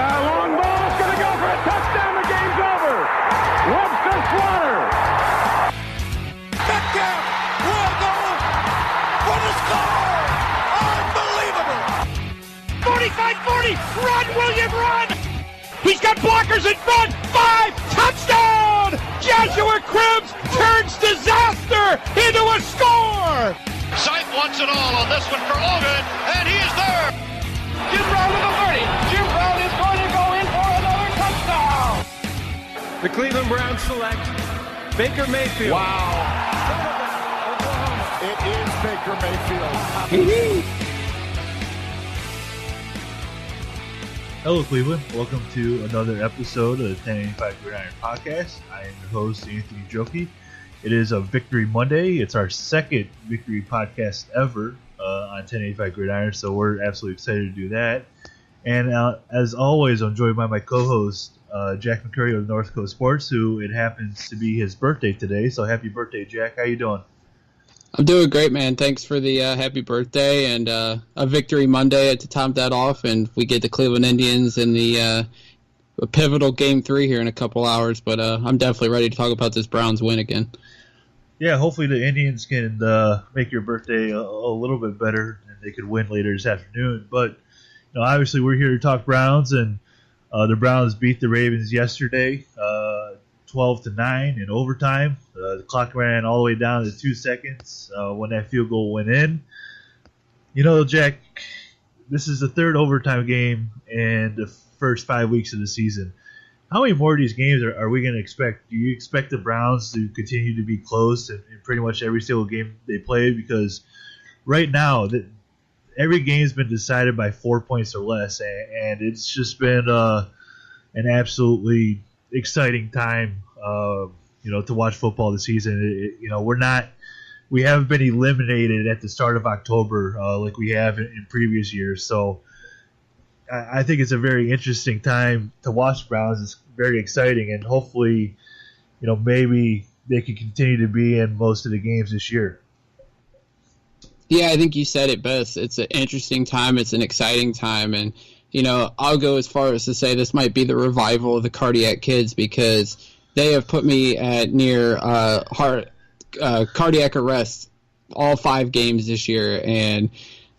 long ball is going to go for a touchdown. The game's over. Webster Slaughter. Metcalf will go for the score. Unbelievable. 45-40. Run, William, run. He's got blockers in front. 5. Touchdown. Joshua Cribbs turns disaster into a score. Sight wants it all on this one for Logan, and he is there. Jim Brown to the 30. Jim Brown is going to go in for another touchdown. The Cleveland Browns select Baker Mayfield. Wow. It is Baker Mayfield. Hello, Cleveland. Welcome to another episode of the 1085 Gridiron Podcast. I am your host, Anthony Joki. It is a Victory Monday. It's our second Victory podcast ever on 1085 Gridiron, so we're absolutely excited to do that. And as always, I'm joined by my co-host, Jack McCurry of North Coast Sports, who it happens to be his birthday today. So happy birthday, Jack. How you doing? I'm doing great, man. Thanks for the happy birthday and a Victory Monday to top that off. And we get the Cleveland Indians in the pivotal Game 3 here in a couple hours. But I'm definitely ready to talk about this Browns win again. Yeah, hopefully the Indians can make your birthday a little bit better and they could win later this afternoon. But obviously we're here to talk Browns, and the Browns beat the Ravens yesterday 12-9 in overtime. The clock ran all the way down to 2 seconds when that field goal went in. Jack, this is the third overtime game in the first 5 weeks of the season. How many more of these games are we going to expect? Do you expect the Browns to continue to be close in pretty much every single game they play? Because right now, every game's been decided by 4 points or less, and it's just been an absolutely exciting time, to watch football this season. We haven't been eliminated at the start of October like we have in previous years. So I think it's a very interesting time to watch Browns. It's very exciting, and hopefully, maybe they can continue to be in most of the games this year. Yeah, I think you said it best. It's an interesting time. It's an exciting time, and I'll go as far as to say this might be the revival of the Cardiac Kids, because they have put me at near cardiac arrest all 5 games this year. And,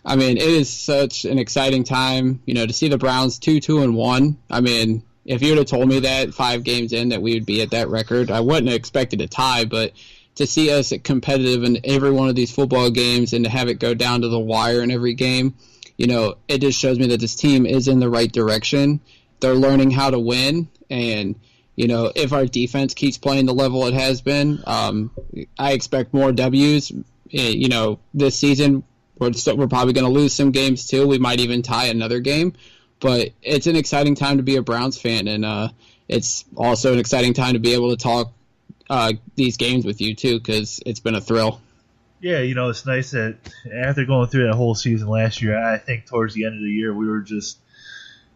I mean, it is such an exciting time, to see the Browns 2-2-1. I mean, if you would have told me that 5 games in that we would be at that record, I wouldn't have expected a tie, but to see us competitive in every one of these football games and to have it go down to the wire in every game, it just shows me that this team is in the right direction. They're learning how to win, and, if our defense keeps playing the level it has been, I expect more W's. This season we're probably going to lose some games too. We might even tie another game, but it's an exciting time to be a Browns fan, and it's also an exciting time to be able to talk these games with you too, because it's been a thrill. Yeah, it's nice that after going through that whole season last year, I think towards the end of the year we were just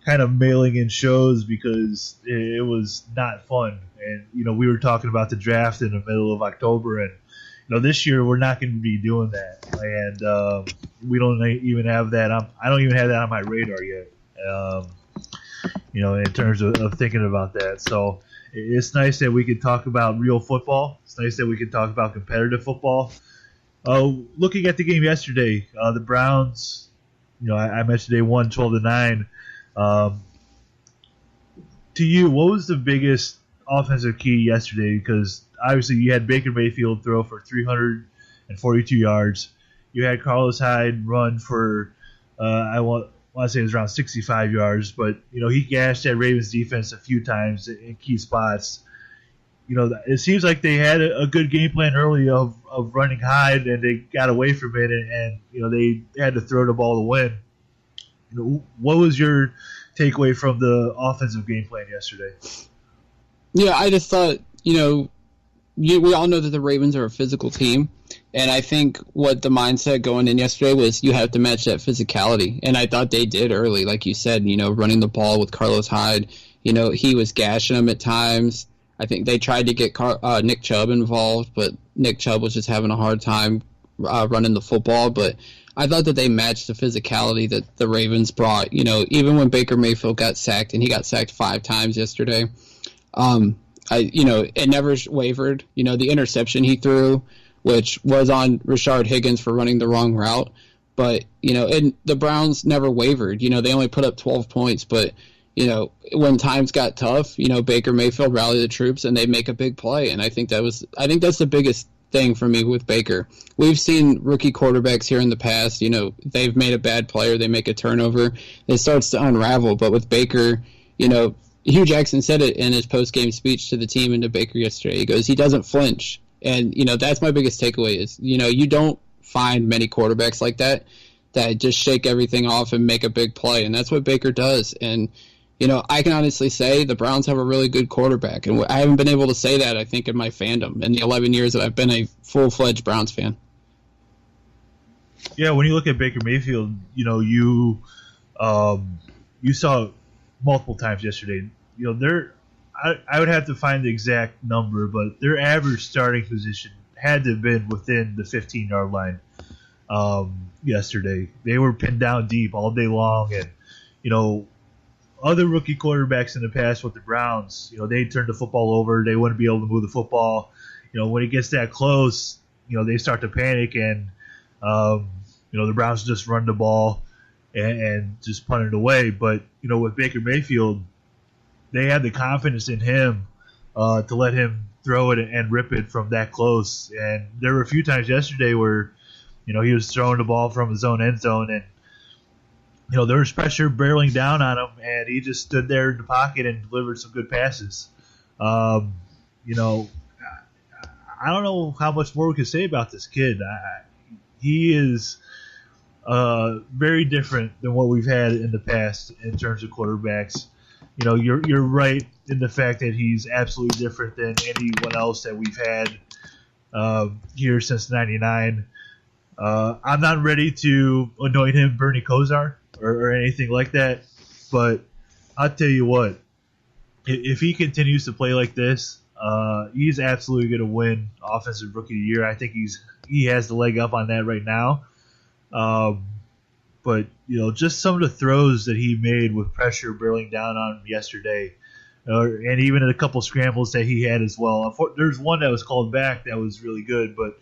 kind of mailing in shows because it was not fun. And, we were talking about the draft in the middle of October, and, this year we're not going to be doing that. And we don't even have that. I don't even have that on my radar yet, in terms of thinking about that. So it's nice that we can talk about real football. It's nice that we can talk about competitive football. Looking at the game yesterday, the Browns, I mentioned they won 12-9. To you, what was the biggest offensive key yesterday? Because obviously you had Baker Mayfield throw for 342 yards. You had Carlos Hyde run for, I want to say it was around 65 yards. But, he gashed that Ravens defense a few times in key spots. It seems like they had a good game plan early of running Hyde, and they got away from it, and they had to throw the ball to win. What was your takeaway from the offensive game plan yesterday? Yeah, I just thought, we all know that the Ravens are a physical team, and I think what the mindset going in yesterday was you have to match that physicality, and I thought they did early, like you said, running the ball with Carlos Hyde. He was gashing them at times. I think they tried to get Nick Chubb involved, but Nick Chubb was just having a hard time running the football, but I thought that they matched the physicality that the Ravens brought. Even when Baker Mayfield got sacked, and he got sacked 5 times yesterday, it never wavered. The interception he threw, which was on Rishard Higgins for running the wrong route, but and the Browns never wavered. They only put up 12 points, but when times got tough, Baker Mayfield rallied the troops and they make a big play, and I think that's the biggest thing for me with Baker. We've seen rookie quarterbacks here in the past, they've made a bad play or they make a turnover, it starts to unravel. But with Baker, Hugh Jackson said it in his post-game speech to the team and to Baker yesterday. He goes, he doesn't flinch. And, that's my biggest takeaway is, you don't find many quarterbacks like that just shake everything off and make a big play. And that's what Baker does. And, I can honestly say the Browns have a really good quarterback. And I haven't been able to say that, I think, in my fandom in the 11 years that I've been a full-fledged Browns fan. Yeah, when you look at Baker Mayfield, you saw multiple times yesterday. I would have to find the exact number, but their average starting position had to have been within the 15-yard line yesterday. They were pinned down deep all day long, and other rookie quarterbacks in the past with the Browns, they turned the football over. They wouldn't be able to move the football. When it gets that close, they start to panic, and the Browns just run the ball and just punt it away. But with Baker Mayfield, they had the confidence in him to let him throw it and rip it from that close. And there were a few times yesterday where, he was throwing the ball from his own end zone, and there was pressure barreling down on him, and he just stood there in the pocket and delivered some good passes. I don't know how much more we can say about this kid. He is very different than what we've had in the past in terms of quarterbacks. You're right in the fact that he's absolutely different than anyone else that we've had here since '99. I'm not ready to anoint him Bernie Kosar or anything like that, but I'll tell you what, if he continues to play like this, he's absolutely going to win Offensive Rookie of the Year. I think he has the leg up on that right now. But just some of the throws that he made with pressure barreling down on him yesterday, and even a couple scrambles that he had as well. There's one that was called back that was really good, but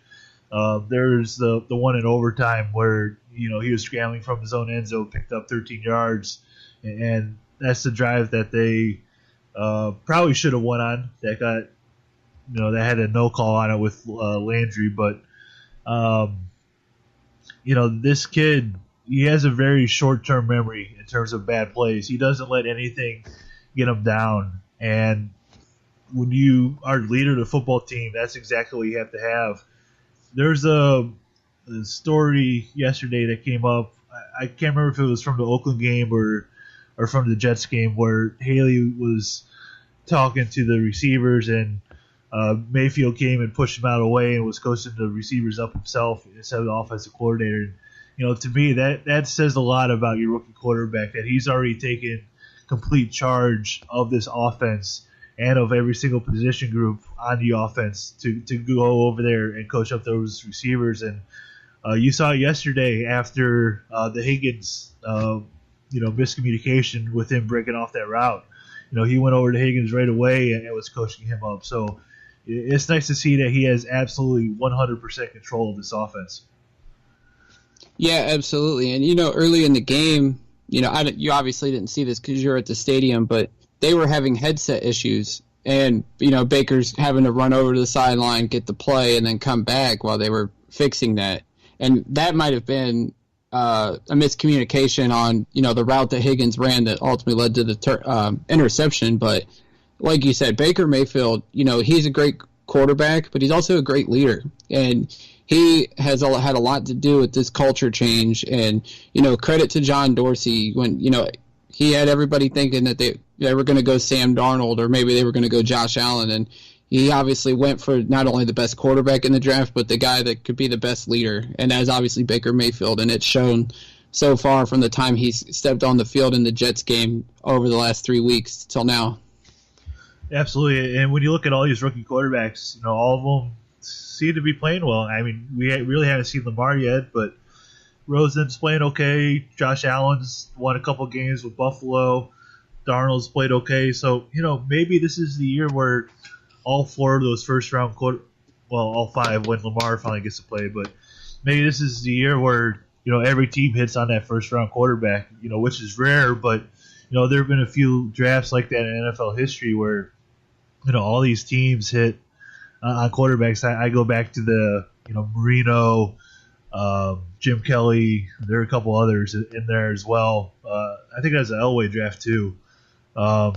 there's the one in overtime where he was scrambling from his own end zone, picked up 13 yards, and that's the drive that they probably should have won on. That got that had a no call on it with Landry, but this kid, he has a very short-term memory in terms of bad plays. He doesn't let anything get him down. And when you are the leader of the football team, that's exactly what you have to have. There's a story yesterday that came up. I can't remember if it was from the Oakland game or from the Jets game, where Haley was talking to the receivers, and Mayfield came and pushed him out of the way and was coaching the receivers up himself instead of the offensive coordinator. To me, that says a lot about your rookie quarterback, that he's already taken complete charge of this offense and of every single position group on the offense to go over there and coach up those receivers. And you saw it yesterday after the Higgins miscommunication with him breaking off that route. He went over to Higgins right away and was coaching him up. So it's nice to see that he has absolutely 100% control of this offense. Yeah, absolutely. And, early in the game, you obviously didn't see this because you were at the stadium, but they were having headset issues. And, Baker's having to run over to the sideline, get the play, and then come back while they were fixing that. And that might have been a miscommunication on, the route that Higgins ran that ultimately led to the interception. But like you said, Baker Mayfield, he's a great quarterback, but he's also a great leader. And he has had a lot to do with this culture change. And, credit to John Dorsey when, he had everybody thinking that they were going to go Sam Darnold or maybe they were going to go Josh Allen. And he obviously went for not only the best quarterback in the draft, but the guy that could be the best leader. And that is obviously Baker Mayfield. And it's shown so far from the time he's stepped on the field in the Jets game over the last 3 weeks till now. Absolutely. And when you look at all these rookie quarterbacks, all of them seem to be playing well. I mean, we really haven't seen Lamar yet, but Rosen's playing okay. Josh Allen's won a couple games with Buffalo. Darnold's played okay. So, maybe this is the year where all 4 of those first-round all 5 when Lamar finally gets to play, but maybe this is the year where, every team hits on that first-round quarterback, which is rare, but, there have been a few drafts like that in NFL history where, all these teams hit on quarterbacks. I go back to the, Marino, Jim Kelly. There are a couple others in there as well. I think that's an Elway draft too, where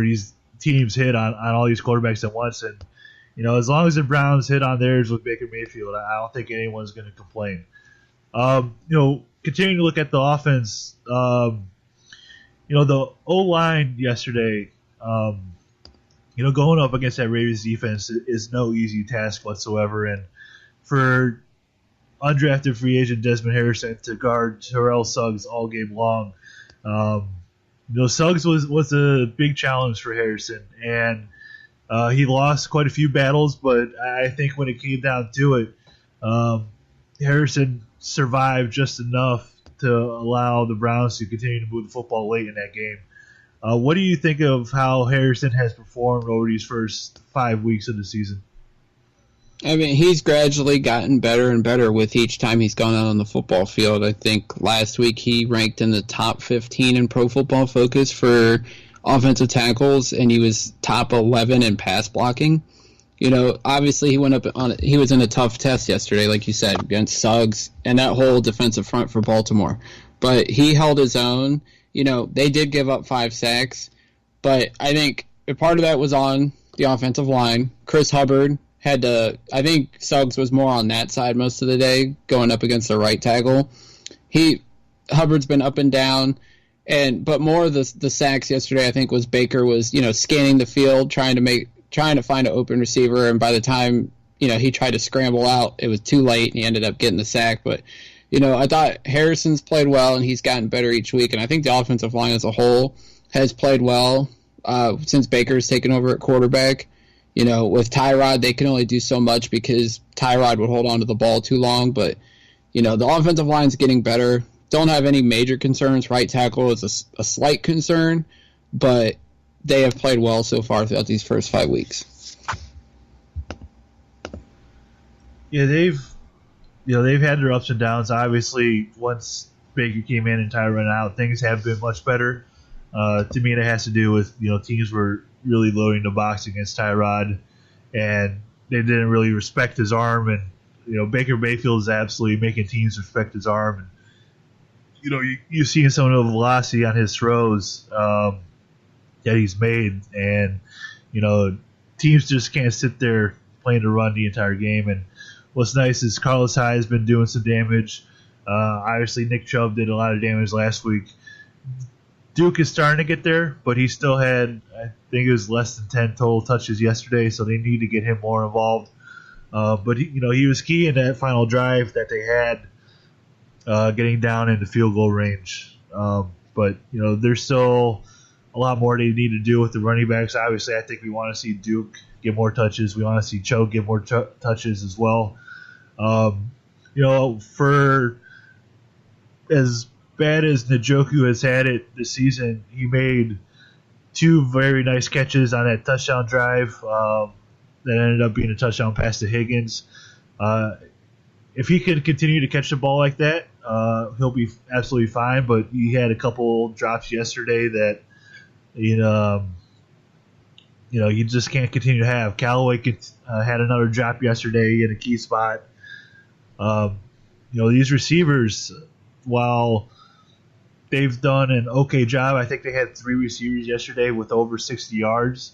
these teams hit on all these quarterbacks at once. And, as long as the Browns hit on theirs with Baker Mayfield, I don't think anyone's going to complain. Continuing to look at the offense, the O-line yesterday, going up against that Ravens defense is no easy task whatsoever. And for undrafted free agent Desmond Harrison to guard Terrell Suggs all game long, Suggs was a big challenge for Harrison. And he lost quite a few battles, but I think when it came down to it, Harrison survived just enough to allow the Browns to continue to move the football late in that game. What do you think of how Harrison has performed over these first 5 weeks of the season? I mean, he's gradually gotten better and better with each time he's gone out on the football field. I think last week he ranked in the top 15 in Pro Football Focus for offensive tackles, and he was top 11 in pass blocking. Obviously he was in a tough test yesterday, like you said, against Suggs and that whole defensive front for Baltimore. But he held his own. They did give up 5 sacks, but I think a part of that was on the offensive line. Chris Hubbard had to, I think Suggs was more on that side most of the day, going up against the right tackle. Hubbard's been up and down, but more of the sacks yesterday, I think, was Baker was, scanning the field, trying to find an open receiver, and by the time, he tried to scramble out, it was too late, and he ended up getting the sack. But, I thought Harrison's played well, and he's gotten better each week, and I think the offensive line as a whole has played well since Baker's taken over at quarterback. With Tyrod, they can only do so much because Tyrod would hold on to the ball too long, but, the offensive line's getting better. Don't have any major concerns. Right tackle is a slight concern, but they have played well so far throughout these first 5 weeks. Yeah, they've had their ups and downs. Obviously, once Baker came in and Tyrod went out, things have been much better. To me, that has to do with teams were really loading the box against Tyrod, and they didn't really respect his arm. And Baker Mayfield is absolutely making teams respect his arm. And you see some of the velocity on his throws that he's made, and teams just can't sit there playing to run the entire game. And what's nice is Carlos Hyde has been doing some damage. Obviously, Nick Chubb did a lot of damage last week. Duke is starting to get there, but he still had, I think it was less than 10 total touches yesterday, so they need to get him more involved. But he was key in that final drive that they had, getting down into field goal range. But there's still a lot more they need to do with the running backs. Obviously, I think we want to see Duke get more touches. We want to see Cho get more touches as well. For as bad as Njoku has had it this season, he made 2 very nice catches on that touchdown drive that ended up being a touchdown pass to Higgins. If he can continue to catch the ball like that, he'll be absolutely fine. But he had a couple drops yesterday that you just can't continue to have. Callaway had another drop yesterday in a key spot. These receivers, while they've done an okay job, I think they had 3 receivers yesterday with over 60 yards,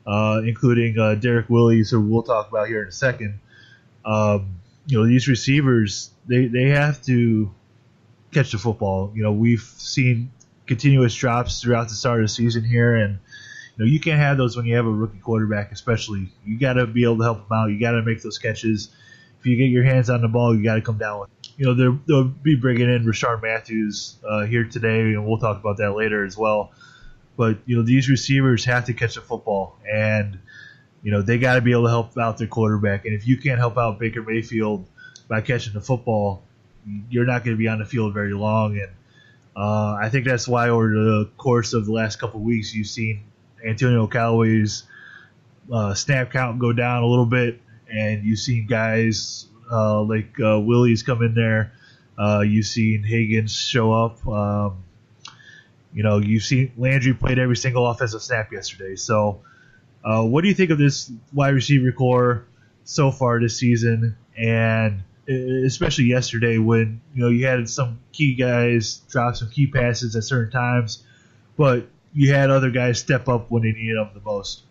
including Derek Willis, who we'll talk about here in a second. These receivers, they have to catch the football. We've seen continuous drops throughout the start of the season here, and you can't have those when you have a rookie quarterback, especially. You got to be able to help them out. You got to make those catches. If you get your hands on the ball, you got to come down with it. They'll be bringing in Rishard Matthews here today, and we'll talk about that later as well. But these receivers have to catch the football, and they got to be able to help out their quarterback. And if you can't help out Baker Mayfield by catching the football, you're not going to be on the field very long. And I think that's why over the course of the last couple of weeks, you've seen Antonio Callaway's snap count go down a little bit, and you've seen guys like Willie's come in there. You've seen Higgins show up. You've seen Landry played every single offensive snap yesterday. So what do you think of this wide receiver core so far this season, and especially yesterday when you had some key guys drop some key passes at certain times, but you had other guys step up when they needed them the most?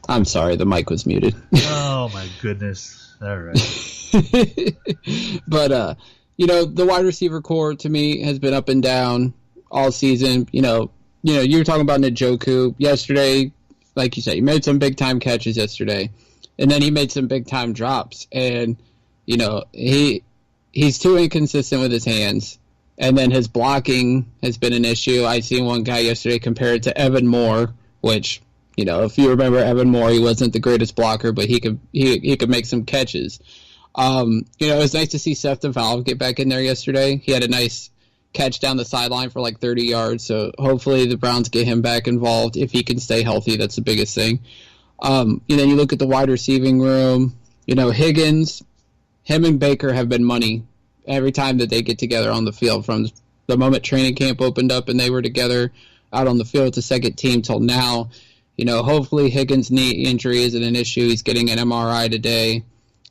I'm sorry, the mic was muted. Oh my goodness! All right. But the wide receiver core to me has been up and down all season. You were talking about Njoku yesterday. Like you said, he made some big time catches yesterday, and then he made some big time drops. And he's too inconsistent with his hands, and then his blocking has been an issue. I seen one guy yesterday compared to Evan Moore, which if you remember Evan Moore, he wasn't the greatest blocker, but he could make some catches. It was nice to see Seth DeValve get back in there yesterday. He had a nice catch down the sideline for like 30 yards. So hopefully the Browns get him back involved if he can stay healthy. That's the biggest thing. You look at the wide receiving room. Higgins, him and Baker have been money every time that they get together on the field, from the moment training camp opened up and they were together out on the field to second team till now. Hopefully Higgins' knee injury isn't an issue. He's getting an MRI today.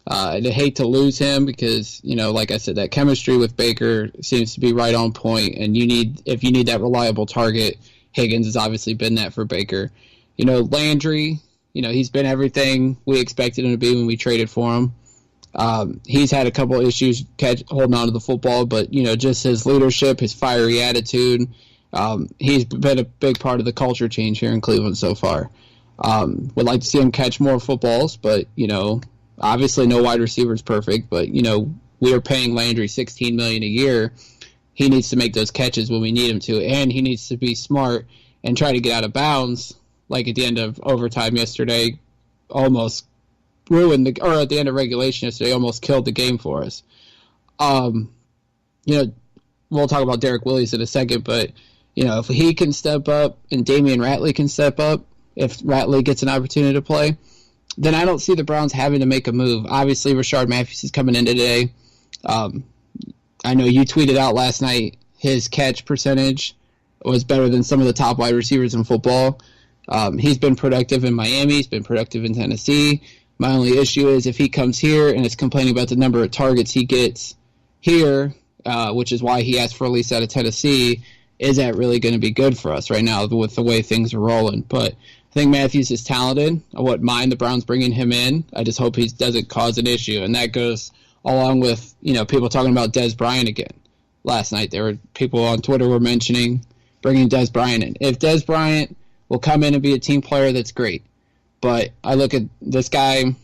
I'd hate to lose him because, like I said, that chemistry with Baker seems to be right on point, and if you need that reliable target, Higgins has obviously been that for Baker. Landry, he's been everything we expected him to be when we traded for him. He's had a couple issues holding on to the football, but, just his leadership, his fiery attitude, he's been a big part of the culture change here in Cleveland so far. Would like to see him catch more footballs, but, obviously no wide receiver is perfect, but, we are paying Landry $16 million a year. He needs to make those catches when we need him to, and he needs to be smart and try to get out of bounds, like at the end of overtime yesterday, almost ruined or at the end of regulation yesterday, almost killed the game for us. We'll talk about Derek Willis in a second, but, if he can step up and Damian Ratley can step up, if Ratley gets an opportunity to play, then I don't see the Browns having to make a move. Obviously, Rishard Matthews is coming in today. I know you tweeted out last night his catch percentage was better than some of the top wide receivers in football. He's been productive in Miami. He's been productive in Tennessee. My only issue is if he comes here and is complaining about the number of targets he gets here, which is why he asked for a release out of Tennessee, is that really going to be good for us right now with the way things are rolling? But I think Matthews is talented. I wouldn't mind the Browns bringing him in. I just hope he doesn't cause an issue. And that goes along with, people talking about Des Bryant again. Last night there were people on Twitter were mentioning bringing Des Bryant in. If Des Bryant will come in and be a team player, that's great. But I look at this guy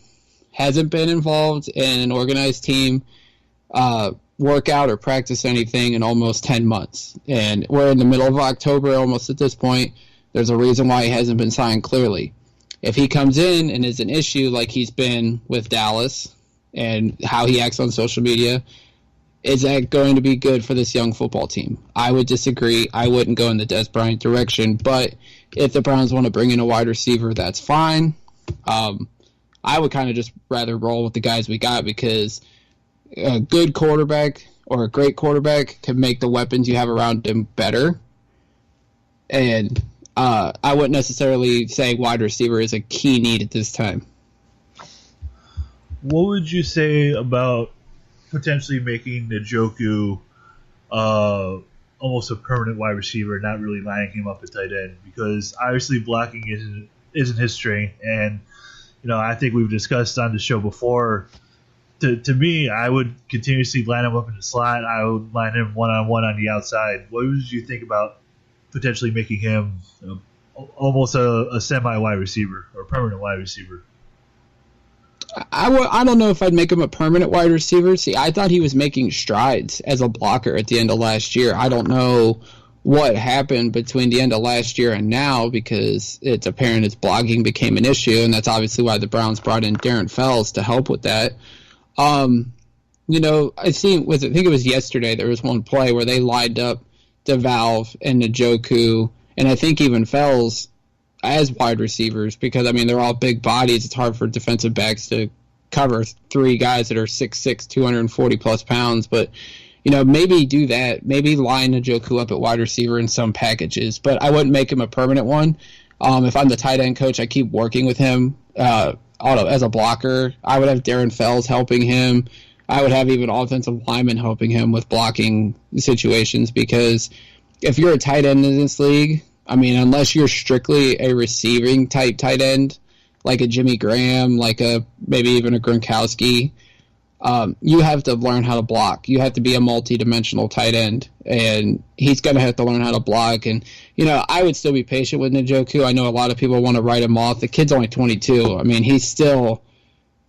hasn't been involved in an organized team workout or practice anything in almost 10 months. And we're in the middle of October almost at this point. There's a reason why he hasn't been signed clearly. If he comes in and is an issue like he's been with Dallas and how he acts on social media, is that going to be good for this young football team? I would disagree. I wouldn't go in the Des Bryant direction. But if the Browns want to bring in a wide receiver, that's fine. I would kind of just rather roll with the guys we got, because a good quarterback or a great quarterback can make the weapons you have around him better. And I wouldn't necessarily say wide receiver is a key need at this time. What would you say about potentially making Njoku almost a permanent wide receiver, not really lining him up at tight end? Because obviously blocking isn't his strength, and I think we've discussed on the show before. To me, I would continuously line him up in the slot. I would line him one-on-one on the outside. What would you think about potentially making him almost a semi-wide receiver or permanent wide receiver? I don't know if I'd make him a permanent wide receiver. See, I thought he was making strides as a blocker at the end of last year. I don't know what happened between the end of last year and now, because it's apparent his blocking became an issue, and that's obviously why the Browns brought in Darren Fells to help with that. You know, I think it was yesterday, there was one play where they lined up DeValve and Njoku, and I think even Fells as wide receivers, because, I mean, they're all big bodies. It's hard for defensive backs to cover three guys that are 6'6", 240-plus pounds, but, you know, maybe do that. Maybe line Njoku up at wide receiver in some packages, but I wouldn't make him a permanent one. If I'm the tight end coach, I keep working with him as a blocker. I would have Darren Fells helping him. I would have even offensive linemen helping him with blocking situations, because if you're a tight end in this league, I mean, unless you're strictly a receiving type tight end, like a Jimmy Graham, like maybe even a Gronkowski, you have to learn how to block. You have to be a multi-dimensional tight end, and he's going to have to learn how to block. And, you know, I would still be patient with Njoku. I know a lot of people want to write him off. The kid's only 22. I mean, he's still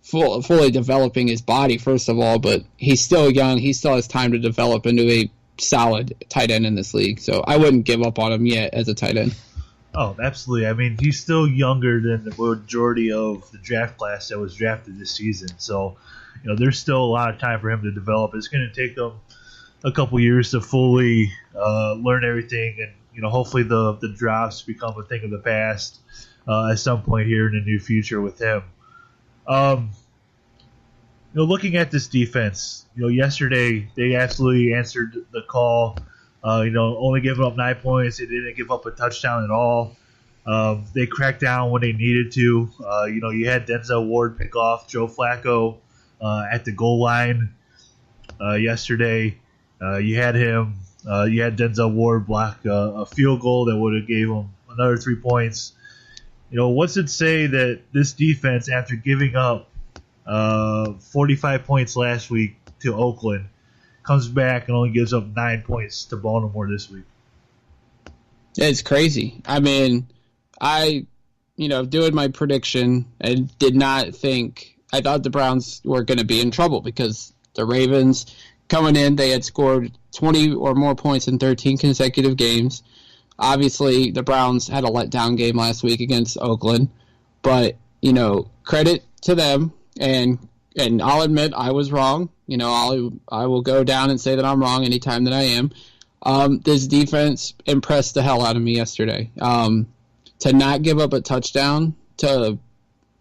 fully developing his body, first of all, but he's still young. He still has time to develop into a solid tight end in this league. So I wouldn't give up on him yet as a tight end. Oh, absolutely. I mean, he's still younger than the majority of the draft class that was drafted this season. So, you know, there's still a lot of time for him to develop. It's going to take him a couple years to fully learn everything, and, you know, hopefully the drops become a thing of the past at some point here in the near future with him. You know, looking at this defense, you know, yesterday they absolutely answered the call. You know, only giving up 9 points. They didn't give up a touchdown at all. They cracked down when they needed to. You know, you had Denzel Ward pick off Joe Flacco at the goal line yesterday. You had Denzel Ward block a field goal that would have gave him another 3 points. You know, what's it say that this defense, after giving up 45 points last week to Oakland, comes back and only gives up 9 points to Baltimore this week? It's crazy. I mean, doing my prediction, I did not think, I thought the Browns were going to be in trouble, because the Ravens coming in, they had scored 20 or more points in 13 consecutive games. Obviously, the Browns had a letdown game last week against Oakland, but, you know, credit to them, and I'll admit I was wrong. You know, I will go down and say that I'm wrong anytime that I am. This defense impressed the hell out of me yesterday. To not give up a touchdown to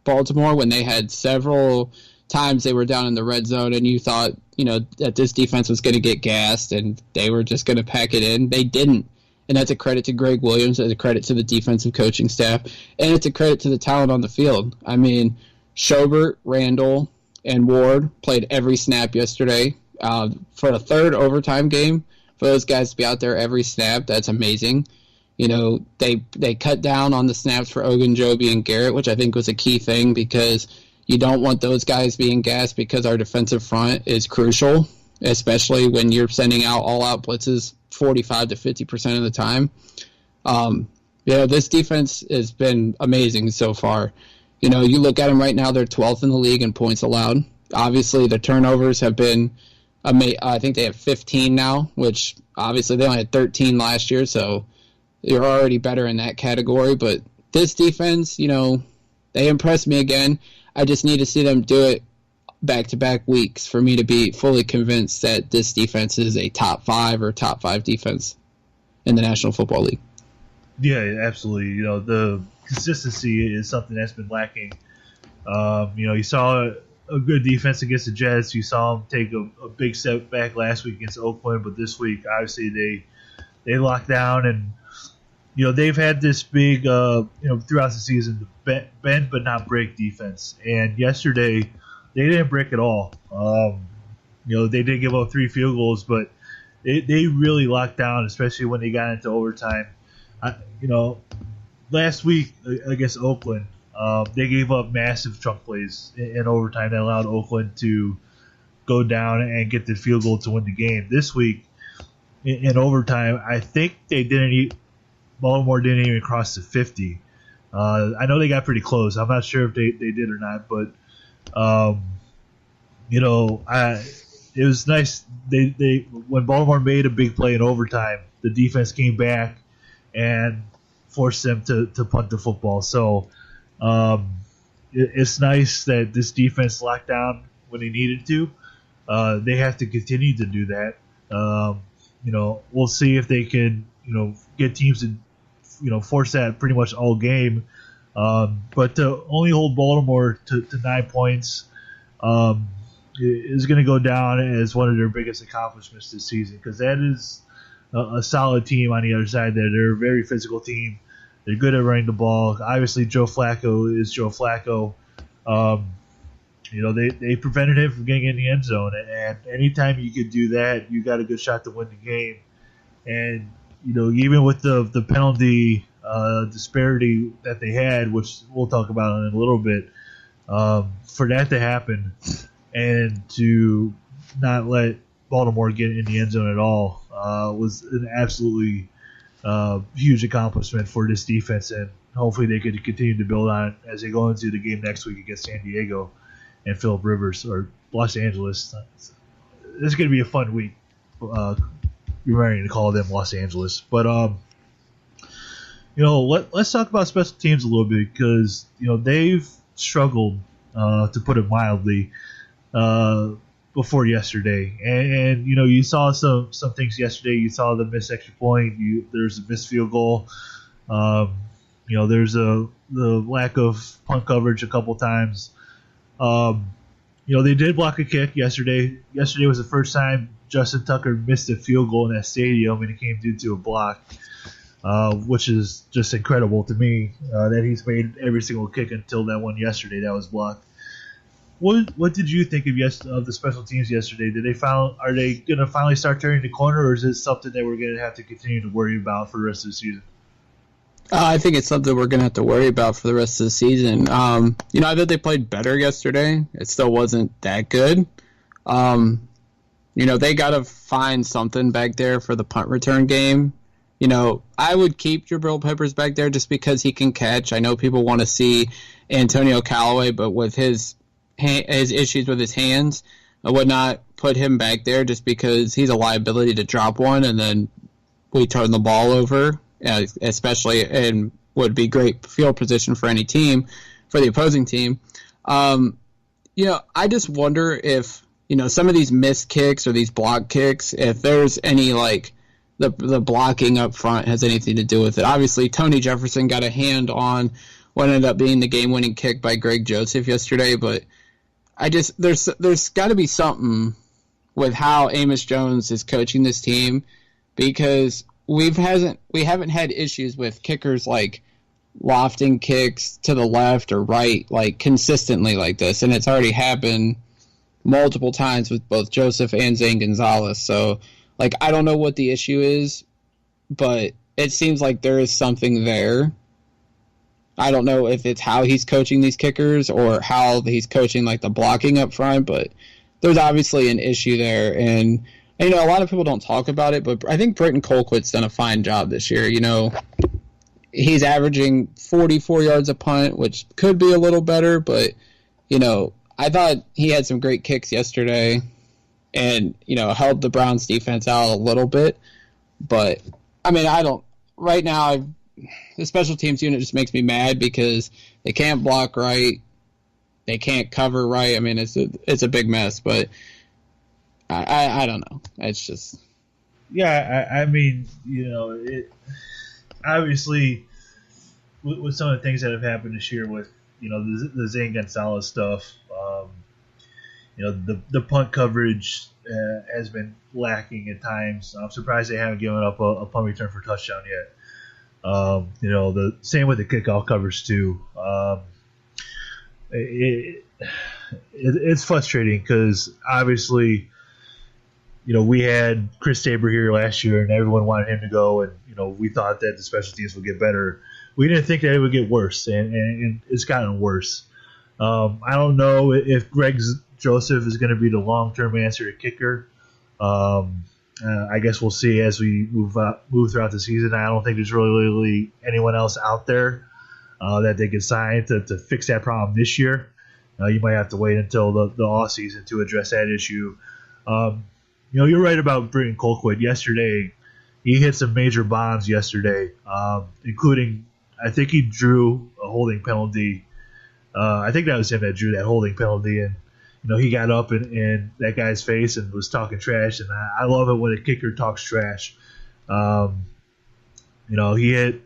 Baltimore when they had several times they were down in the red zone, and you thought, you know, that this defense was going to get gassed and they were just going to pack it in. They didn't. And that's a credit to Greg Williams, it's a credit to the defensive coaching staff, and it's a credit to the talent on the field. I mean, Schobert, Randall, and Ward played every snap yesterday. For a third overtime game, for those guys to be out there every snap, that's amazing. You know, they cut down on the snaps for Ogunjobi and Garrett, which I think was a key thing, because you don't want those guys being gassed, because our defensive front is crucial, especially when you're sending out all-out blitzes 45 to 50% of the time. This defense has been amazing so far. You know, you look at them right now, they're 12th in the league in points allowed. Obviously, the turnovers have been, I think they have 15 now, which obviously they only had 13 last year, so you're already better in that category. But this defense, you know, they impressed me again. I just need to see them do it back-to-back weeks for me to be fully convinced that this defense is a top 5 or top 5 defense in the National Football League. Yeah, absolutely. You know, the consistency is something that's been lacking. You know, you saw a good defense against the Jets. You saw them take a big step back last week against Oakland, but this week, obviously, they locked down, and, you know, they've had this big, throughout the season, bend but not break defense. And yesterday, they didn't break at all. You know, they did give up 3 field goals, but they really locked down, especially when they got into overtime. Last week against Oakland, they gave up massive chunk plays in overtime that allowed Oakland to go down and get the field goal to win the game. This week, in overtime, I think Baltimore didn't even cross the 50. I know they got pretty close. I'm not sure if they did or not, but it was nice. They when Baltimore made a big play in overtime, the defense came back and forced them to punt the football. So it's nice that this defense locked down when they needed to. They have to continue to do that. We'll see if they can, get teams to, force that pretty much all game. But to only hold Baltimore to 9 points is going to go down as one of their biggest accomplishments this season, because that is a solid team on the other side there. They're a very physical team. They're good at running the ball. Obviously, Joe Flacco is Joe Flacco. They prevented him from getting in the end zone, and anytime you could do that, you got a good shot to win the game. And even with the penalty disparity that they had, which we'll talk about in a little bit, for that to happen and to not let Baltimore get in the end zone at all was an absolutely huge accomplishment for this defense, and hopefully they could continue to build on it as they go into the game next week against San Diego and Phillip Rivers, or Los Angeles. This is going to be a fun week. You're ready to call them Los Angeles. But, let's talk about special teams a little bit, because, they've struggled, to put it mildly, before yesterday. And you saw some things yesterday. You saw the missed extra point. There's a missed field goal. There's the lack of punt coverage a couple times. They did block a kick yesterday. Yesterday was the first time Justin Tucker missed a field goal in that stadium, and it came due to a block, which is just incredible to me, that he's made every single kick until that one yesterday that was blocked. What did you think of the special teams yesterday? Are they going to finally start turning the corner, or is it something that we're going to have to continue to worry about for the rest of the season? I think it's something we're going to have to worry about for the rest of the season. I thought they played better yesterday. It still wasn't that good. They got to find something back there for the punt return game. I would keep Jabrill Peppers back there just because he can catch. I know people want to see Antonio Callaway, but with his issues with his hands, I would not put him back there just because he's a liability to drop one and then we turn the ball over. Especially in would be great field position for any team, for the opposing team. I just wonder if, some of these missed kicks or these block kicks, if there's any, the blocking up front has anything to do with it. Obviously, Tony Jefferson got a hand on what ended up being the game-winning kick by Greg Joseph yesterday, but there's got to be something with how Amos Jones is coaching this team, because we haven't had issues with kickers lofting kicks to the left or right consistently like this, and it's already happened multiple times with both Joseph and Zane Gonzalez. So I don't know what the issue is, but it seems like there is something there. I don't know if it's how he's coaching these kickers or how he's coaching the blocking up front, but there's obviously an issue there. And a lot of people don't talk about it, but I think Britton Colquitt's done a fine job this year. He's averaging 44 yards a punt, which could be a little better, but, I thought he had some great kicks yesterday and, helped the Browns defense out a little bit. But, right now, the special teams unit just makes me mad because they can't block right. They can't cover right. It's a big mess, but I don't know. It's just, yeah. It obviously with some of the things that have happened this year with the Zane Gonzalez stuff. The punt coverage has been lacking at times. I'm surprised they haven't given up a punt return for touchdown yet. The same with the kickoff coverage too. It's frustrating because obviously, we had Chris Tabor here last year, and everyone wanted him to go, and we thought that the special teams would get better. We didn't think that it would get worse, and it's gotten worse. I don't know if Greg Joseph is going to be the long-term answer to kicker. I guess we'll see as we move throughout the season. I don't think there's really anyone else out there that they can sign to fix that problem this year. You might have to wait until the off season to address that issue. You're right about Britton Colquitt. Yesterday, he hit some major bombs yesterday, including I think he drew a holding penalty. I think that was him that drew that holding penalty, and he got up in that guy's face and was talking trash. And I love it when a kicker talks trash. He hit.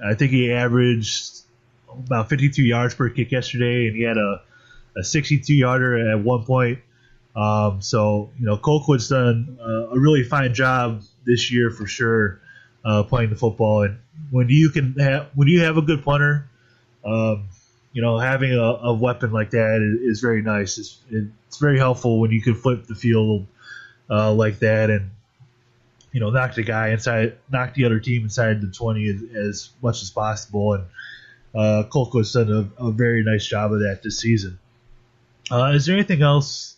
I think he averaged about 52 yards per kick yesterday, and he had a 62-yarder at one point. Colquitt's done a really fine job this year for sure, playing the football. And when you have a good punter, having a weapon like that is very nice. It's very helpful when you can flip the field like that and knock the other team inside the 20 as much as possible. And Colquitt's done a very nice job of that this season. Is there anything else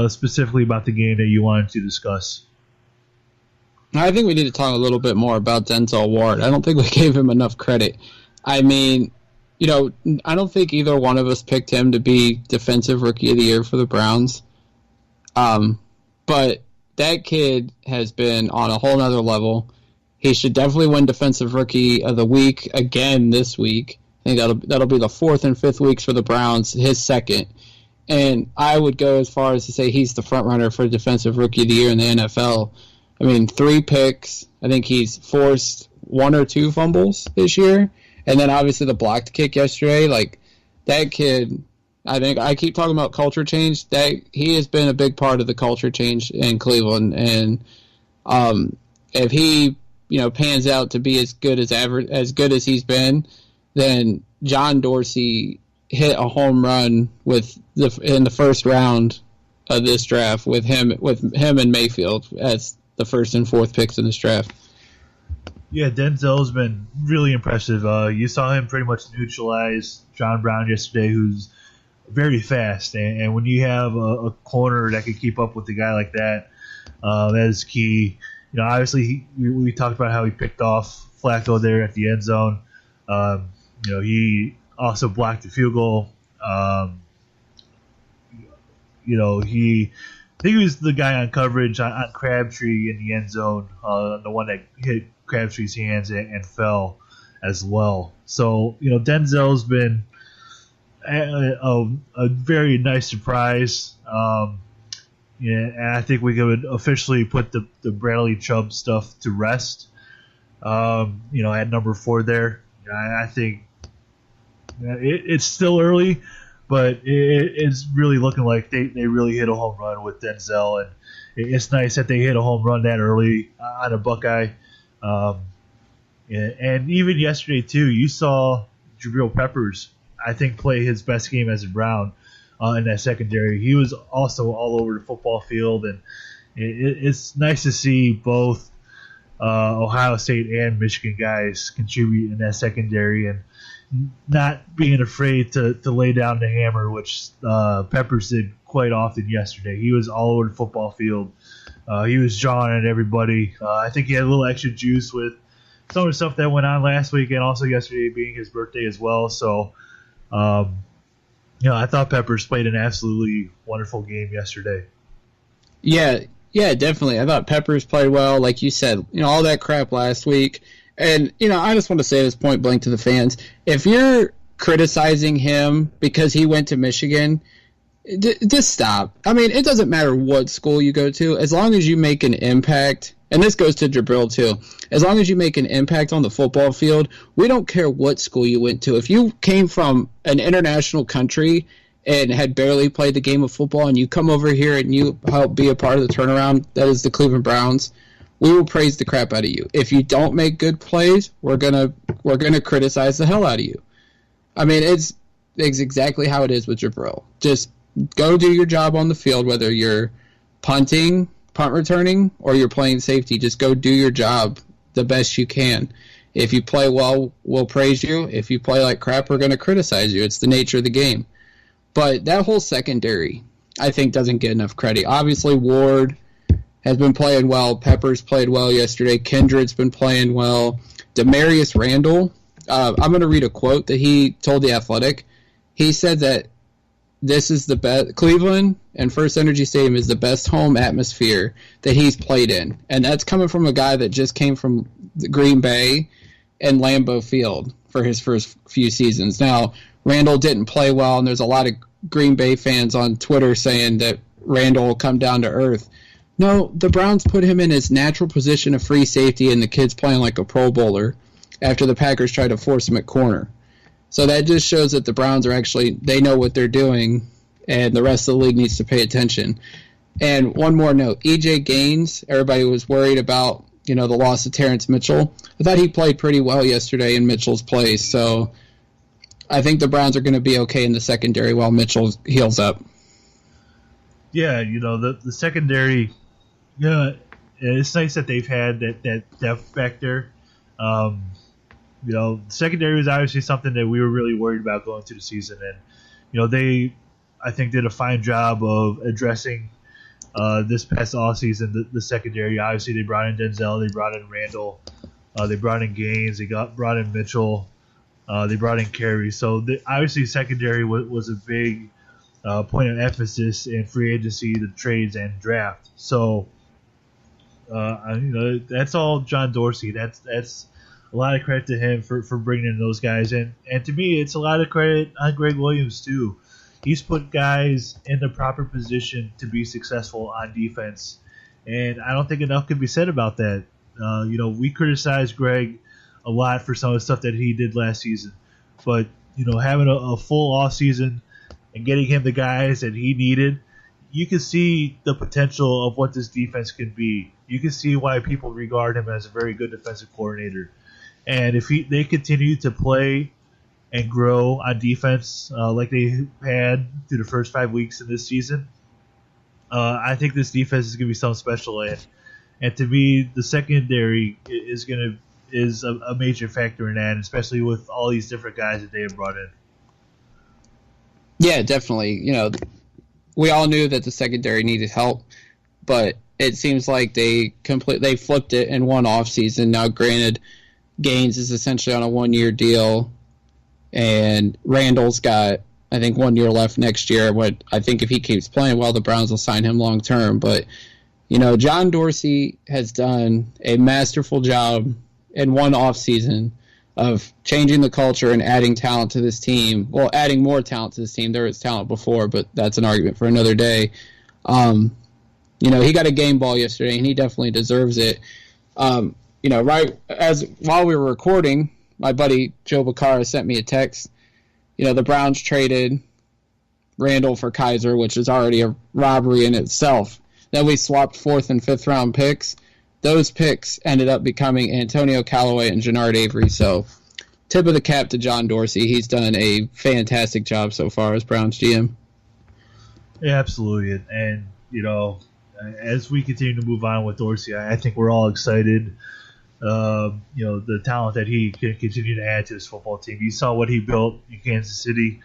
specifically about the game that you wanted to discuss? I think we need to talk a little bit more about Denzel Ward. I don't think we gave him enough credit. I mean, I don't think either one of us picked him to be Defensive Rookie of the Year for the Browns. But that kid has been on a whole nother level. He should definitely win Defensive Rookie of the Week again this week. I think that'll be the 4th and 5th weeks for the Browns, his second. And I would go as far as to say he's the front runner for Defensive Rookie of the Year in the NFL. I mean, 3 picks. I think he's forced 1 or 2 fumbles this year. And then obviously the blocked kick yesterday. Like, that kid, I think I keep talking about culture change. That he has been a big part of the culture change in Cleveland. And if he, pans out to be as good as he's been, then John Dorsey hit a home run in the first round of this draft with him and Mayfield as the 1st and 4th picks in this draft. Yeah, Denzel's been really impressive. You saw him pretty much neutralize John Brown yesterday, who's very fast. And when you have a corner that can keep up with a guy like that, that is key. Obviously, we talked about how he picked off Flacco there at the end zone. He also blocked the field goal. I think he was the guy on coverage on Crabtree in the end zone, the one that hit Crabtree's hands and fell as well. So, Denzel's been a very nice surprise. And I think we could officially put the Bradley Chubb stuff to rest, at number 4 there. I think it's still early, but it's really looking like they really hit a home run with Denzel, and it's nice that they hit a home run that early on a Buckeye. And even yesterday, too, you saw Jabrill Peppers, I think, play his best game as a Brown in that secondary. He was also all over the football field, and it's nice to see both Ohio State and Michigan guys contribute in that secondary and not being afraid to lay down the hammer, which Peppers did quite often yesterday. He was all over the football field. He was jawing at everybody. I think he had a little extra juice with some of the stuff that went on last week and also yesterday being his birthday as well. So, I thought Peppers played an absolutely wonderful game yesterday. Yeah, definitely. I thought Peppers played well. Like you said, all that crap last week. And, I just want to say this point blank to the fans. If you're criticizing him because he went to Michigan, just stop. I mean, it doesn't matter what school you go to. As long as you make an impact, and this goes to Jabrill too, as long as you make an impact on the football field, we don't care what school you went to. If you came from an international country and had barely played the game of football and you come over here and you help be a part of the turnaround, that is the Cleveland Browns, we will praise the crap out of you. If you don't make good plays, we're gonna criticize the hell out of you. I mean, it's exactly how it is with Jabrill. Just go do your job on the field, whether you're punting, punt returning, or you're playing safety. Just go do your job the best you can. If you play well, we'll praise you. If you play like crap, we're going to criticize you. It's the nature of the game. But that whole secondary, I think, doesn't get enough credit. Obviously, Ward has been playing well. Peppers played well yesterday. Kindred's been playing well. Demarius Randall, I'm going to read a quote that he told The Athletic. He said that this is the best. Cleveland and First Energy Stadium is the best home atmosphere that he's played in. And that's coming from a guy that just came from Green Bay and Lambeau Field for his first few seasons. Now, Randall didn't play well, and there's a lot of Green Bay fans on Twitter saying that Randall will come down to earth. No, the Browns put him in his natural position of free safety, and the kid's playing like a Pro Bowler after the Packers tried to force him at corner. So that just shows that the Browns are actually, they know what they're doing, and the rest of the league needs to pay attention. And one more note, E.J. Gaines, everybody was worried about, the loss of Terrence Mitchell. I thought he played pretty well yesterday in Mitchell's place, so I think the Browns are going to be okay in the secondary while Mitchell heals up. Yeah, the secondary, it's nice that they've had that depth back there. Secondary was obviously something that we were really worried about going through the season, and they, I think, did a fine job of addressing this past offseason the secondary. Obviously, they brought in Denzel, they brought in Randall, they brought in Gaines, they brought in Mitchell, they brought in Carey. So obviously, secondary was a big point of emphasis in free agency, the trades, and draft. So that's all John Dorsey. That's a lot of credit to him for bringing in those guys. And to me, it's a lot of credit on Greg Williams, too. He's put guys in the proper position to be successful on defense. And I don't think enough can be said about that. We criticized Greg a lot for some of the stuff that he did last season. But, having a full offseason and getting him the guys that he needed, you can see the potential of what this defense can be. You can see why people regard him as a very good defensive coordinator. And if they continue to play and grow on defense like they had through the first 5 weeks of this season, I think this defense is going to be something special. And to me, the secondary is a major factor in that, especially with all these different guys that they have brought in. Yeah, definitely. We all knew that the secondary needed help, but it seems like they flipped it in one offseason. Now, granted, Gaines is essentially on a 1-year deal, and Randall's got, I think, 1 year left next year. What I think if he keeps playing well, the Browns will sign him long term. But John Dorsey has done a masterful job in one offseason of changing the culture and adding talent to this team. Well, adding more talent to this team. There was talent before, but that's an argument for another day. He got a game ball yesterday, and he definitely deserves it. Right while we were recording, my buddy Joe Bacara sent me a text. The Browns traded Randall for Kaiser, which is already a robbery in itself. Then we swapped 4th and 5th round picks. Those picks ended up becoming Antonio Callaway and Jannard Avery. So, tip of the cap to John Dorsey. He's done a fantastic job so far as Browns GM. Yeah, absolutely. And, as we continue to move on with Dorsey, I think we're all excited. The talent that he can continue to add to this football team. You saw what he built in Kansas City.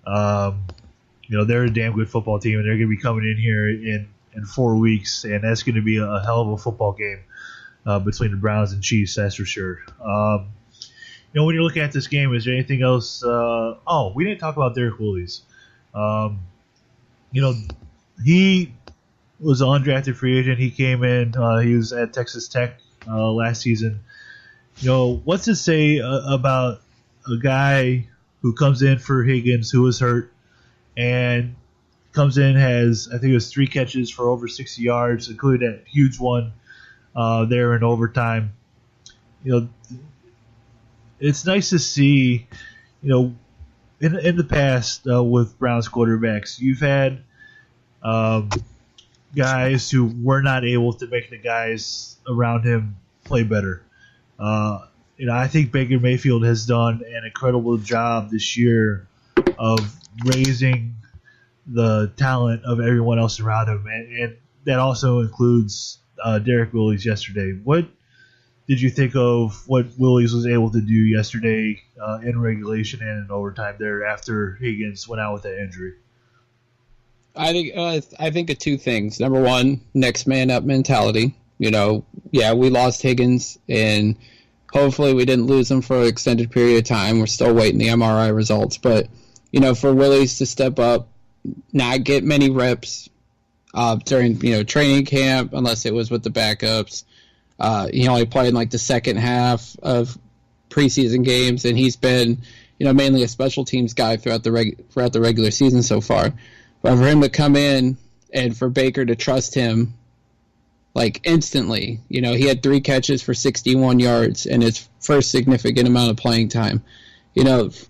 They're a damn good football team, and they're going to be coming in here in 4 weeks, and that's going to be a hell of a football game between the Browns and Chiefs, that's for sure. When you're looking at this game, is there anything else? We didn't talk about Derek Willis. He was an undrafted free agent. He came in. He was at Texas Tech last season. What's to say about a guy who comes in for Higgins, who was hurt, and comes in, has, I think it was 3 catches for over 60 yards, including that huge one there in overtime. It's nice to see, in the past with Browns quarterbacks, you've had guys who were not able to make the guys around him play better. I think Baker Mayfield has done an incredible job this year of raising the talent of everyone else around him, and that also includes Derek Willis yesterday. What did you think of what Willis was able to do yesterday in regulation and in overtime there after Higgins went out with that injury? I think of 2 things. Number one, next man up mentality. We lost Higgins, and hopefully we didn't lose him for an extended period of time. We're still waiting the MRI results, but for Willis to step up not get many reps during training camp unless it was with the backups. He only played in like the second half of preseason games, and he's been mainly a special teams guy throughout the regular season so far. But for him to come in and for Baker to trust him like instantly, he had 3 catches for 61 yards in his first significant amount of playing time.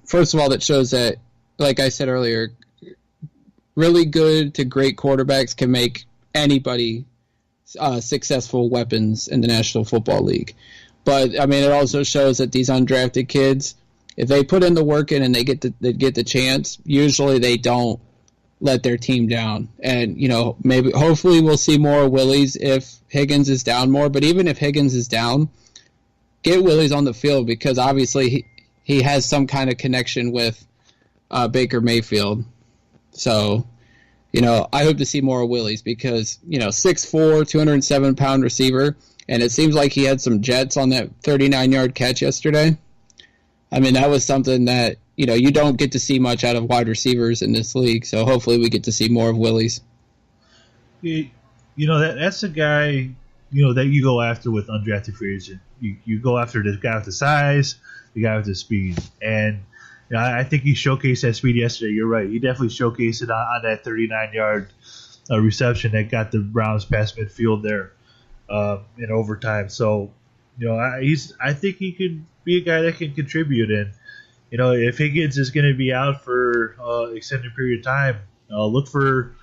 First of all, that shows that, like I said earlier, really good to great quarterbacks can make anybody successful weapons in the National Football League. But I mean, it also shows that these undrafted kids, if they put in the work in and they get the chance, usually they don't let their team down. And hopefully we'll see more Willies if Higgins is down more. But even if Higgins is down, get Willies on the field, because obviously he has some kind of connection with Baker Mayfield. So, I hope to see more Willies, because 6'4", 207-pound receiver, and it seems like he had some jets on that 39-yard catch yesterday. I mean, that was something that you don't get to see much out of wide receivers in this league. So hopefully we get to see more of Willies. That's a guy that you go after with undrafted free agent. You go after the guy with the size, the guy with the speed, and I think he showcased that speed yesterday. You're right. He definitely showcased it on that 39-yard reception that got the Browns past midfield there in overtime. So, I think he could be a guy that can contribute. And, if Higgins is going to be out for extended period of time, look for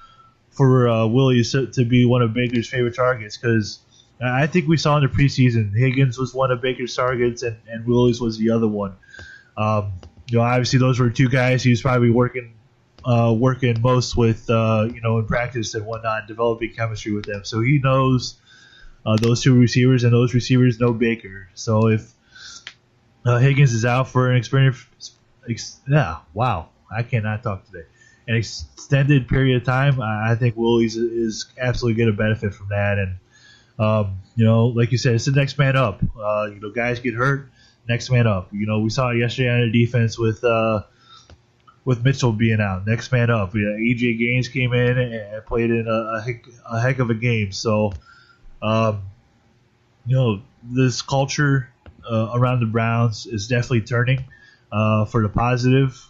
Willies to be one of Baker's favorite targets, because I think we saw in the preseason Higgins was one of Baker's targets and Willies was the other one. Obviously those were 2 guys he was probably working most with, in practice and whatnot, developing chemistry with them. So he knows those 2 receivers, and those receivers know Baker. So if Higgins is out for an an extended period of time, I think Willies is absolutely going to benefit from that. And like you said, it's the next man up. Guys get hurt, next man up. We saw it yesterday on the defense with Mitchell being out. Next man up. AJ Gaines came in and played in a heck of a game. So, this culture around the Browns is definitely turning for the positive,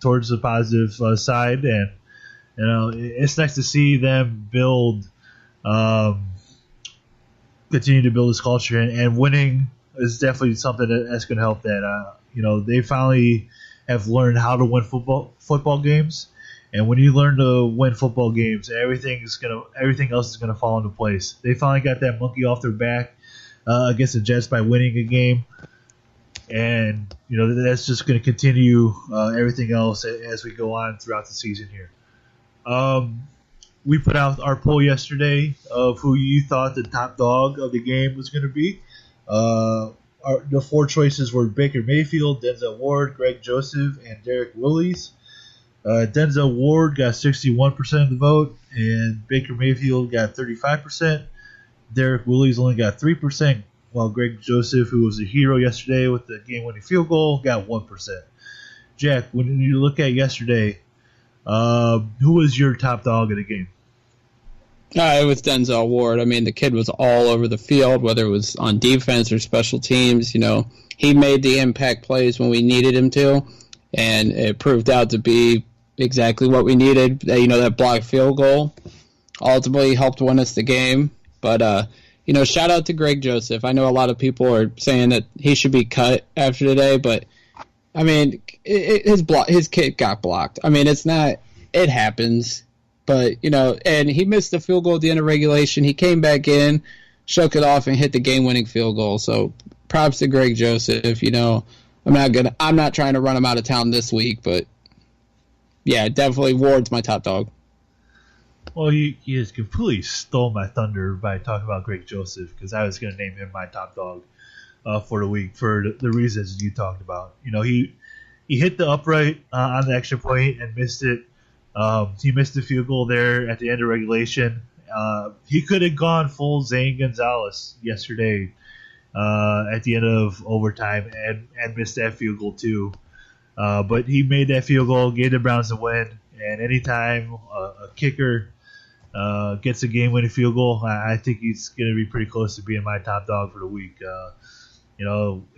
towards the positive side. And, it's nice to see them continue to build this culture, and winning is definitely something that's going to help that. They finally have learned how to win football games, and when you learn to win football games, everything else is going to fall into place. They finally got that monkey off their back against the Jets by winning a game, and that's just going to continue everything else as we go on throughout the season here. We put out our poll yesterday of who you thought the top dog of the game was going to be. The 4 choices were Baker Mayfield, Denzel Ward, Greg Joseph, and Derek Willies. Denzel Ward got 61% of the vote, and Baker Mayfield got 35%. Derek Willies only got 3%, while Greg Joseph, who was a hero yesterday with the game-winning field goal, got 1%. Jack, when you look at yesterday, who was your top dog of the game? It was Denzel Ward. I mean, the kid was all over the field, whether it was on defense or special teams. He made the impact plays when we needed him to, and it proved out to be exactly what we needed. That blocked field goal ultimately helped win us the game. But, shout out to Greg Joseph. I know a lot of people are saying that he should be cut after today, but, I mean, his kick got blocked. I mean, it happens. But, and he missed the field goal at the end of regulation. He came back in, shook it off, and hit the game-winning field goal. So props to Greg Joseph. I'm not trying to run him out of town this week, but yeah, definitely Ward's my top dog. Well, he has completely stole my thunder by talking about Greg Joseph, because I was going to name him my top dog for the week for the reasons you talked about. He hit the upright on the extra point and missed it. He missed the field goal there at the end of regulation. He could have gone full Zane Gonzalez yesterday at the end of overtime and missed that field goal too. But he made that field goal, gave the Browns the win, And anytime a kicker gets a game-winning field goal, I think he's going to be pretty close to being my top dog for the week.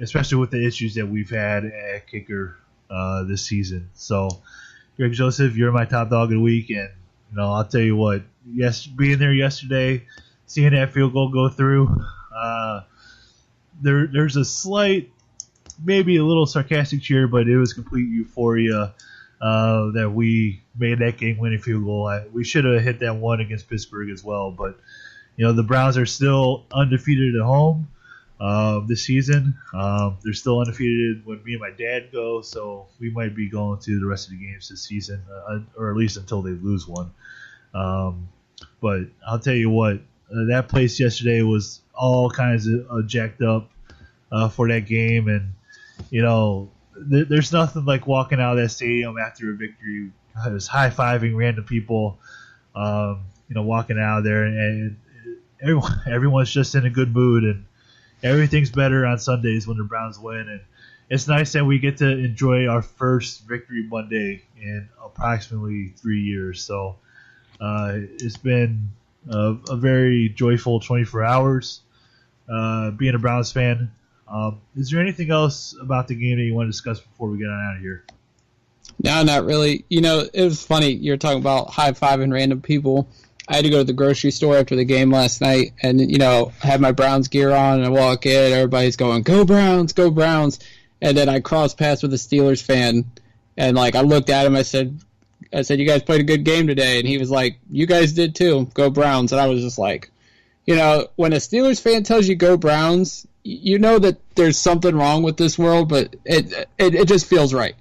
Especially with the issues that we've had at kicker this season. So, Greg Joseph, you're my top dog of the week, and I'll tell you what. Yes, being there yesterday, seeing that field goal go through, there's a slight, maybe a little sarcastic cheer, but it was complete euphoria that we made that game-winning field goal. We should have hit that one against Pittsburgh as well, but the Browns are still undefeated at home this season. They're still undefeated when me and my dad go, so we might be going to the rest of the games this season, or at least until they lose one. But I'll tell you what, that place yesterday was all kinds of jacked up for that game, and there's nothing like walking out of that stadium after a victory, just high-fiving random people, walking out of there, and everyone's just in a good mood, and everything's better on Sundays when the Browns win, and it's nice that we get to enjoy our first victory Monday in approximately 3 years. So it's been a very joyful 24 hours being a Browns fan. Is there anything else about the game that you want to discuss before we get on out of here? No, not really. It was funny. You're talking about high-fiving random people. I had to go to the grocery store after the game last night and, had my Browns gear on, and I walk in, everybody's going, "Go Browns, go Browns." And then I crossed paths with a Steelers fan, and, I looked at him, I said, "You guys played a good game today." And he was like, "You guys did too. Go Browns." And I was just like, when a Steelers fan tells you go Browns, you know that there's something wrong with this world, but it just feels right.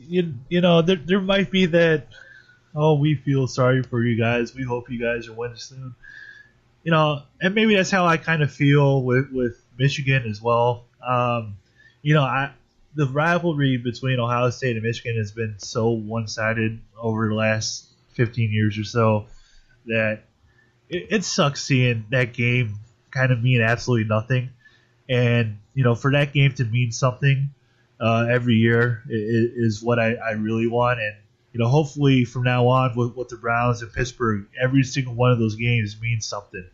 There might be that, we feel sorry for you guys. We hope you guys are winning soon. And maybe that's how I kind of feel with Michigan as well. The rivalry between Ohio State and Michigan has been so one-sided over the last 15 years or so that it sucks seeing that game kind of mean absolutely nothing. And, for that game to mean something every year is what I really want. And, hopefully from now on with the Browns and Pittsburgh, every single one of those games means something.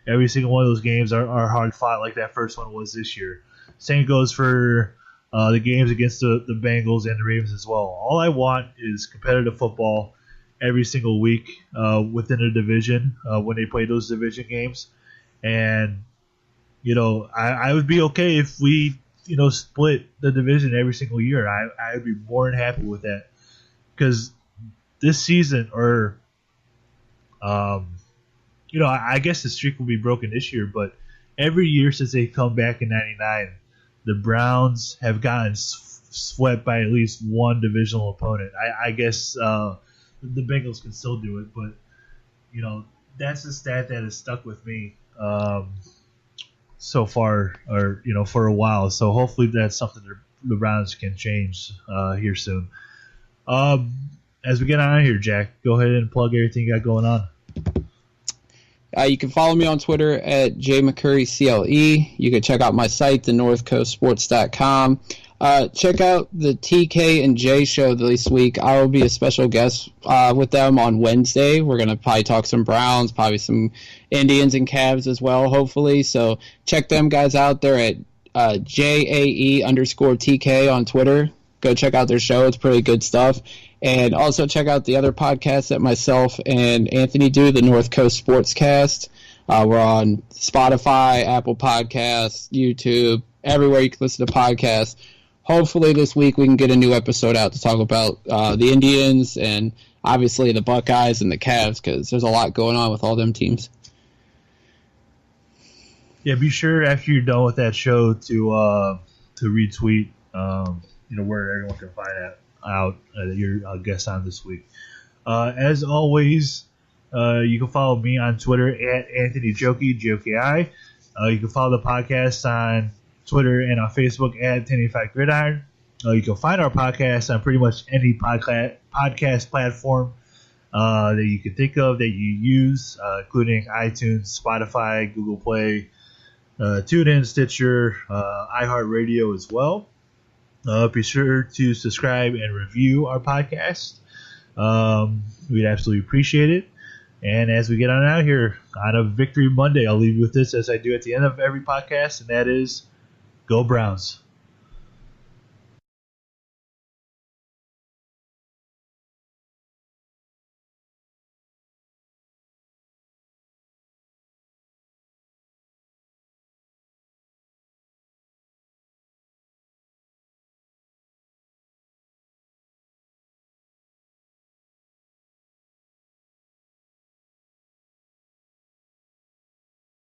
Every single one of those games are hard fought like that first one was this year. Same goes for the games against the Bengals and the Ravens as well. All I want is competitive football every single week within a division when they play those division games. And, I would be okay if we, split the division every single year. I would be more than happy with that. Because this season, I guess the streak will be broken this year, but every year since they come back in '99, the Browns have gotten swept by at least one divisional opponent. I guess the Bengals can still do it, but that's the stat that has stuck with me so far, or for a while. So hopefully that's something that the Browns can change here soon. As we get on here, Jack, go ahead and plug everything you got going on. You can follow me on Twitter at jmccurrycle. You can check out my site, thenorthcoastsports.com. Check out the TK and J show this week. I will be a special guest with them on Wednesday. We're going to probably talk some Browns, probably some Indians and Cavs as well, hopefully. So check them guys out. They're at JAE_TK on Twitter. Go check out their show. It's pretty good stuff. And also check out the other podcasts that myself and Anthony do, the North Coast Sportscast. We're on Spotify, Apple Podcasts, YouTube, everywhere you can listen to podcasts. Hopefully this week we can get a new episode out to talk about the Indians and obviously the Buckeyes and the Cavs, because there's a lot going on with all them teams. Yeah, be sure after you're done with that show to retweet where everyone can find out that you're a guest on this week. As always, you can follow me on Twitter at Anthony Joki, Joki. You can follow the podcast on Twitter and on Facebook at 1085 Gridiron. You can find our podcast on pretty much any podcast platform that you can think of that you use, including iTunes, Spotify, Google Play, TuneIn, Stitcher, iHeartRadio as well. Be sure to subscribe and review our podcast. We'd absolutely appreciate it. And as we get on out here on a Victory Monday, I'll leave you with this as I do at the end of every podcast, and that is, go Browns.